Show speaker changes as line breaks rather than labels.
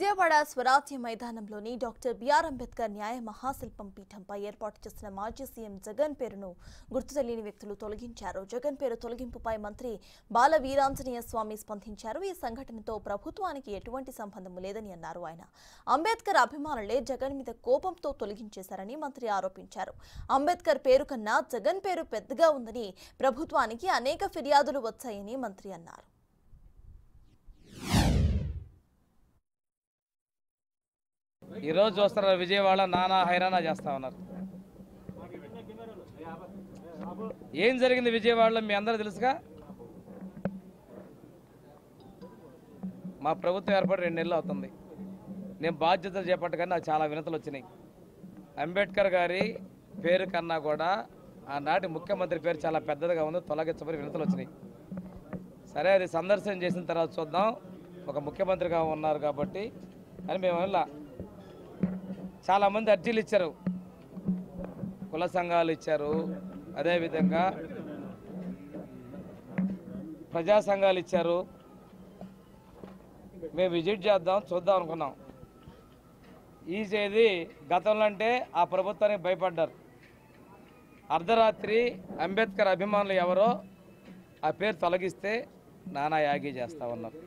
విజయవాడ స్వరాజ్య మైదానంలోని doctor BR Ambedkar న్యాయ మహాశిల్పం పీఠంపై ఏర్పాటు చేసిన మాజీ సీఎం జగన్ పేరును గుర్తు తెలియని వ్యక్తులు తొలగించారు. జగన్ పేరు తొలగింపుపై మంత్రి బాల వీరాంజనేయ స్వామి స్పందించారు. ఈ సంఘటనతో ప్రభుత్వానికి ఎటువంటి సంబంధం లేదని అన్నారు. ఆయన అంబేద్కర్ అభిమానులే జగన్ మీద కోపంతో తొలగించేశారని మంత్రి ఆరోపించారు. అంబేద్కర్ పేరు కన్నా జగన్ పేరు పెద్దగా ఉందని ప్రభుత్వానికి అనేక ఫిర్యాదులు వచ్చాయని మంత్రి అన్నారు.
ఈరోజు చూస్తున్నారు విజయవాడ నానా హైరానా చేస్తా ఉన్నారు. ఏం జరిగింది విజయవాడలో మీ అందరూ తెలుసుగా. మా ప్రభుత్వం ఏర్పడి 2 నెలలు అవుతుంది. నేను బాధ్యతలు చేపట్టగానే నాకు చాలా వినతులు వచ్చినాయి. అంబేద్కర్ గారి పేరు కన్నా కూడా ఆనాటి ముఖ్యమంత్రి పేరు చాలా పెద్దదిగా ఉంది, తొలగించబడి వినతులు వచ్చినాయి. సరే, అది సందర్శన చేసిన తర్వాత చూద్దాం, ఒక ముఖ్యమంత్రిగా ఉన్నారు కాబట్టి అని మేము వల్ల చాలామంది అర్జీలు ఇచ్చారు, కుల సంఘాలు ఇచ్చారు, అదేవిధంగా ప్రజా సంఘాలు ఇచ్చారు. మేము విజిట్ చేద్దాం, చూద్దాం అనుకున్నాం. ఇది గతంలో అంటే ఆ ప్రభుత్వానికి భయపడ్డారు. అర్ధరాత్రి అంబేద్కర్ అభిమానులు ఎవరో ఆ పేరు తొలగిస్తే నానా యాగి చేస్తా ఉన్నారు.